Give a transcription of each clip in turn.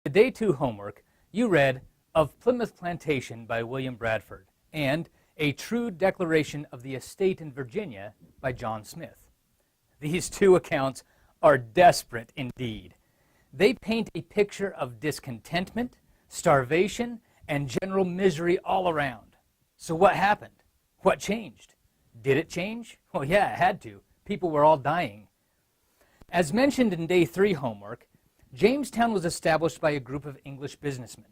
The Day 2 homework, you read Of Plymouth Plantation by William Bradford and A True Declaration of the Estate in Virginia by John Smith. These two accounts are desperate indeed. They paint a picture of discontentment, starvation, and general misery all around. So what happened? What changed? Did it change? Well, yeah, it had to. People were all dying. As mentioned in Day 3 homework, Jamestown was established by a group of English businessmen.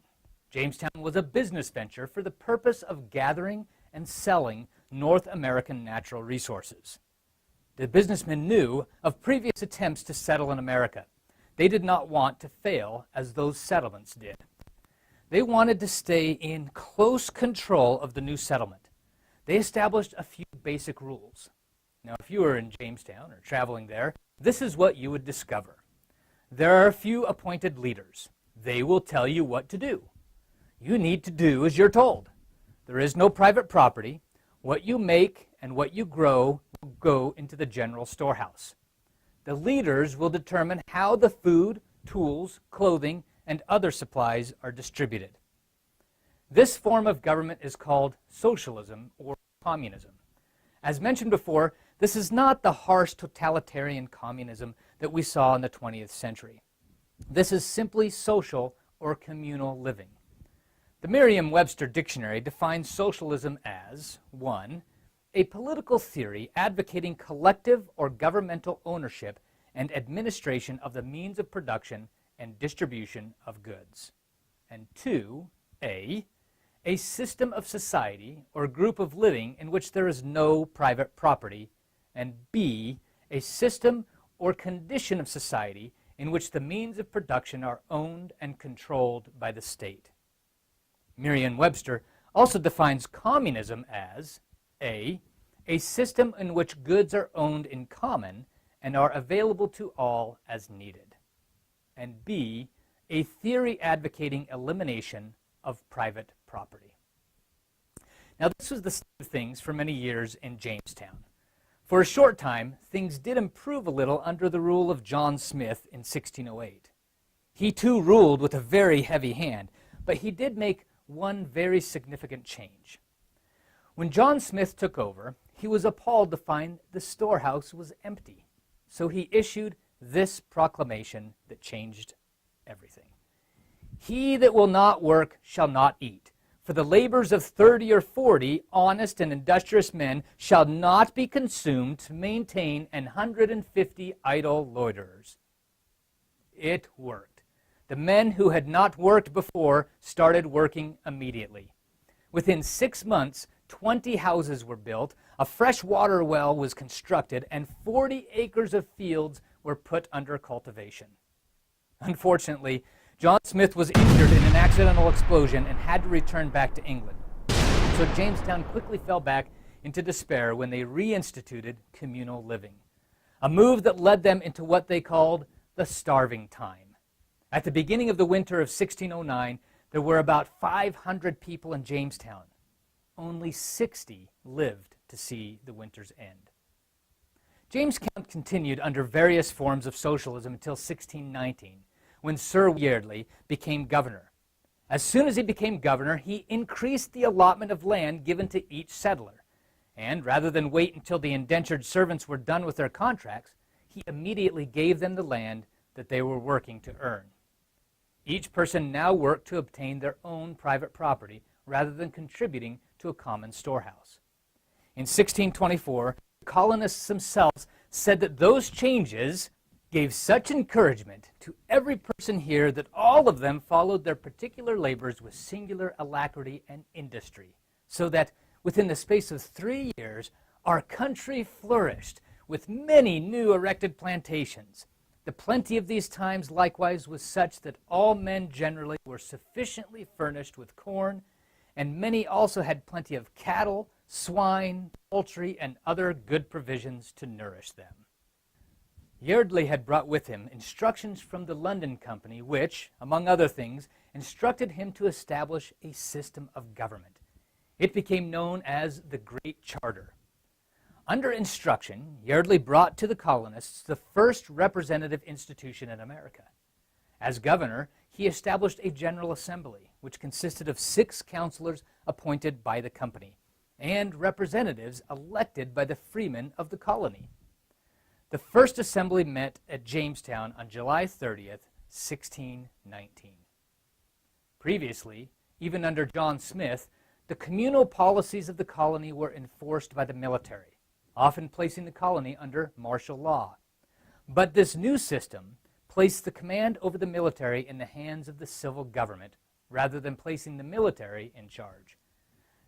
Jamestown was a business venture for the purpose of gathering and selling North American natural resources. The businessmen knew of previous attempts to settle in America. They did not want to fail as those settlements did. They wanted to stay in close control of the new settlement. They established a few basic rules. Now, if you were in Jamestown or traveling there, this is what you would discover. There are a few appointed leaders. They will tell you what to do. You need to do as you're told. There is no private property. What you make and what you grow will go into the general storehouse. The leaders will determine how the food, tools, clothing, and other supplies are distributed. This form of government is called socialism or communism. As mentioned before, this is not the harsh totalitarian communism that we saw in the 20th century. This is simply social or communal living. The Merriam-Webster Dictionary defines socialism as 1. A political theory advocating collective or governmental ownership and administration of the means of production and distribution of goods. And 2. A system of society or group of living in which there is no private property. And B. A system or condition of society in which the means of production are owned and controlled by the state. Merriam-Webster also defines communism as A system in which goods are owned in common and are available to all as needed. And B, a theory advocating elimination of private property. Now, this was the state of things for many years in Jamestown. For a short time, things did improve a little under the rule of John Smith in 1608. He too ruled with a very heavy hand, but he did make one very significant change. When John Smith took over, he was appalled to find the storehouse was empty. So he issued this proclamation that changed everything. He that will not work shall not eat. For the labors of 30 or 40 honest and industrious men shall not be consumed to maintain 150 idle loiterers. It worked. The men who had not worked before started working immediately. Within 6 months, 20 houses were built, a fresh water well was constructed, and 40 acres of fields were put under cultivation. Unfortunately, John Smith was injured in an accidental explosion and had to return back to England. So Jamestown quickly fell back into despair when they reinstituted communal living, a move that led them into what they called the starving time. At the beginning of the winter of 1609, there were about 500 people in Jamestown. Only 60 lived to see the winter's end. Jamestown continued under various forms of socialism until 1619, when Sir Yeardley became governor. As soon as he became governor, he increased the allotment of land given to each settler. And rather than wait until the indentured servants were done with their contracts, he immediately gave them the land that they were working to earn. Each person now worked to obtain their own private property rather than contributing to a common storehouse. In 1624, the colonists themselves said that those changes gave such encouragement to every person here that all of them followed their particular labors with singular alacrity and industry, so that within the space of 3 years, our country flourished with many new erected plantations. The plenty of these times likewise was such that all men generally were sufficiently furnished with corn, and many also had plenty of cattle, swine, poultry, and other good provisions to nourish them. Yeardley had brought with him instructions from the London Company which, among other things, instructed him to establish a system of government. It became known as the Great Charter. Under instruction, Yeardley brought to the colonists the first representative institution in America. As governor, he established a General Assembly, which consisted of 6 counselors appointed by the company and representatives elected by the freemen of the colony. The first assembly met at Jamestown on July 30th, 1619. Previously, even under John Smith, the communal policies of the colony were enforced by the military, often placing the colony under martial law. But this new system placed the command over the military in the hands of the civil government, rather than placing the military in charge.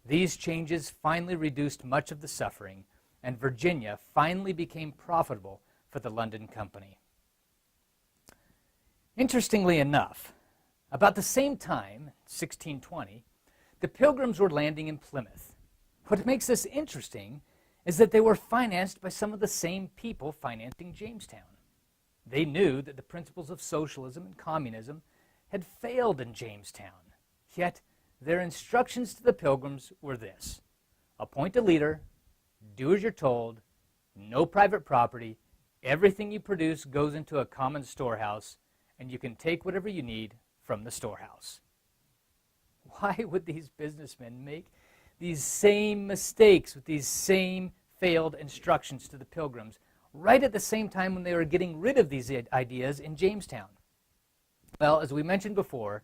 These changes finally reduced much of the suffering, and Virginia finally became profitable for the London Company. Interestingly enough, about the same time, 1620, the Pilgrims were landing in Plymouth. What makes this interesting is that they were financed by some of the same people financing Jamestown. They knew that the principles of socialism and communism had failed in Jamestown, yet their instructions to the Pilgrims were this: appoint a leader, do as you're told, no private property, everything you produce goes into a common storehouse, and you can take whatever you need from the storehouse. Why would these businessmen make these same mistakes with these same failed instructions to the Pilgrims right at the same time when they were getting rid of these ideas in Jamestown? Well, as we mentioned before,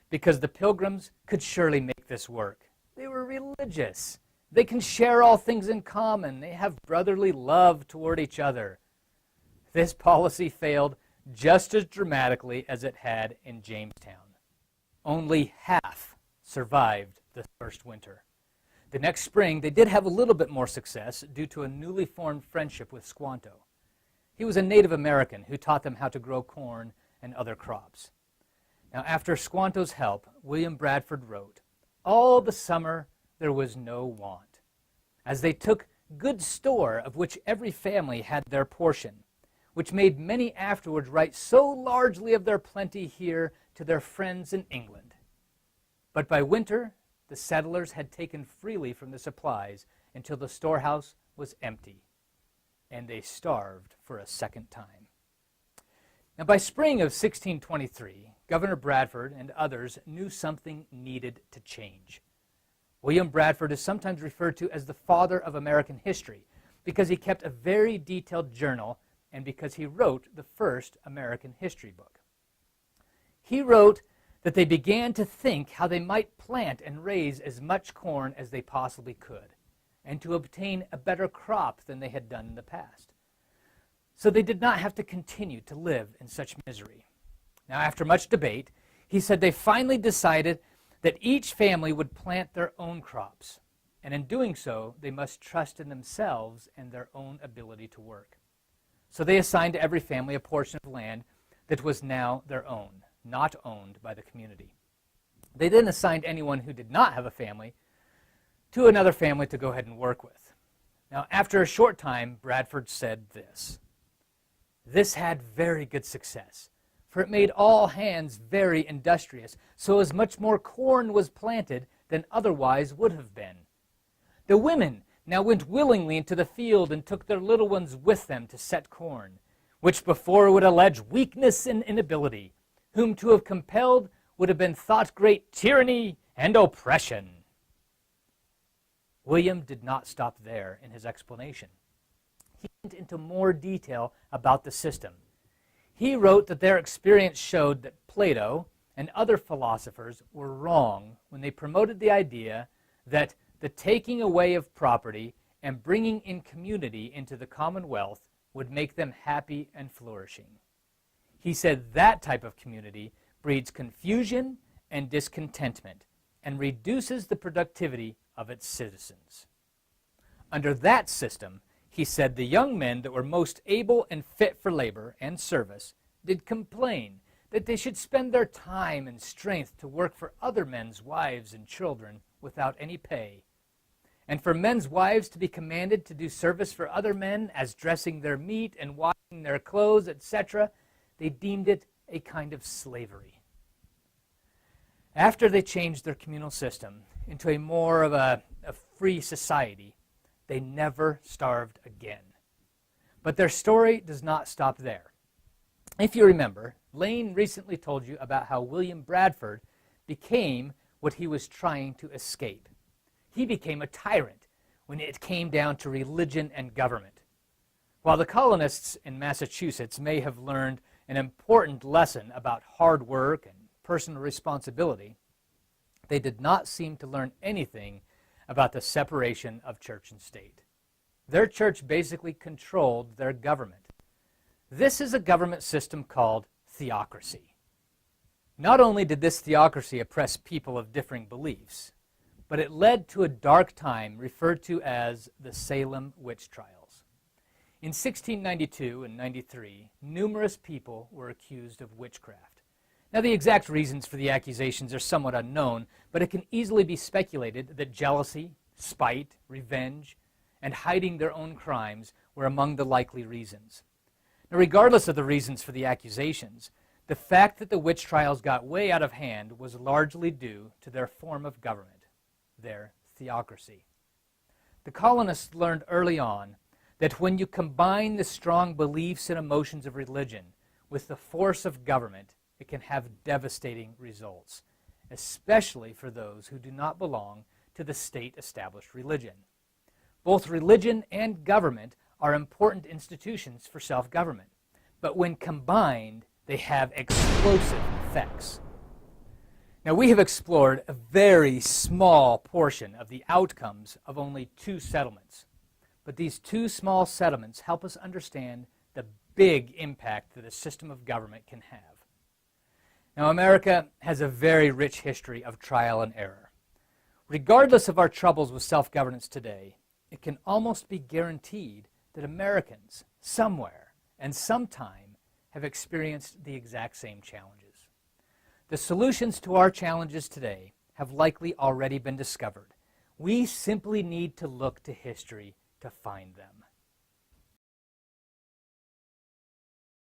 because the Pilgrims could surely make this work. They were religious. They can share all things in common. They have brotherly love toward each other. This policy failed just as dramatically as it had in Jamestown. Only half survived the first winter. The next spring, they did have a little bit more success due to a newly formed friendship with Squanto. He was a Native American who taught them how to grow corn and other crops. Now, after Squanto's help, William Bradford wrote, "All the summer there was no want, as they took good store of which every family had their portion, which made many afterwards write so largely of their plenty here to their friends in England. But by winter the settlers had taken freely from the supplies until the storehouse was empty, and they starved for a second time." Now, by spring of 1623, Governor Bradford and others knew something needed to change. William Bradford is sometimes referred to as the father of American history because he kept a very detailed journal and because he wrote the first American history book. He wrote that they began to think how they might plant and raise as much corn as they possibly could, and to obtain a better crop than they had done in the past, so they did not have to continue to live in such misery. Now, after much debate, he said they finally decided that each family would plant their own crops, and in doing so, they must trust in themselves and their own ability to work. So they assigned to every family a portion of land that was now their own, not owned by the community. They then assigned anyone who did not have a family to another family to go ahead and work with. Now, after a short time, Bradford said this: "This had very good success, for it made all hands very industrious, so as much more corn was planted than otherwise would have been. The women now went willingly into the field and took their little ones with them to set corn, which before would allege weakness and inability, whom to have compelled would have been thought great tyranny and oppression." William did not stop there in his explanation. He went into more detail about the system. He wrote that their experience showed that Plato and other philosophers were wrong when they promoted the idea that the taking away of property and bringing in community into the commonwealth would make them happy and flourishing. He said that type of community breeds confusion and discontentment and reduces the productivity of its citizens. Under that system, he said the young men that were most able and fit for labor and service did complain that they should spend their time and strength to work for other men's wives and children without any pay, and for men's wives to be commanded to do service for other men as dressing their meat and washing their clothes, etc. They deemed it a kind of slavery. After they changed their communal system into a more of a free society, they never starved again. But their story does not stop there. If you remember, Lane recently told you about how William Bradford became what he was trying to escape. He became a tyrant when it came down to religion and government. While the colonists in Massachusetts may have learned an important lesson about hard work and personal responsibility, they did not seem to learn anything about the separation of church and state. Their church basically controlled their government. This is a government system called theocracy. Not only did this theocracy oppress people of differing beliefs, but it led to a dark time referred to as the Salem witch trials. In 1692 and 93, numerous people were accused of witchcraft. Now, the exact reasons for the accusations are somewhat unknown, but it can easily be speculated that jealousy, spite, revenge, and hiding their own crimes were among the likely reasons. Now, regardless of the reasons for the accusations, the fact that the witch trials got way out of hand was largely due to their form of government, their theocracy. The colonists learned early on that when you combine the strong beliefs and emotions of religion with the force of government, it can have devastating results, especially for those who do not belong to the state-established religion. Both religion and government are important institutions for self-government, but when combined, they have explosive effects. Now, we have explored a very small portion of the outcomes of only 2 settlements, but these 2 small settlements help us understand the big impact that a system of government can have. Now, America has a very rich history of trial and error. Regardless of our troubles with self-governance today, it can almost be guaranteed that Americans, somewhere and sometime, have experienced the exact same challenges. The solutions to our challenges today have likely already been discovered. We simply need to look to history to find them.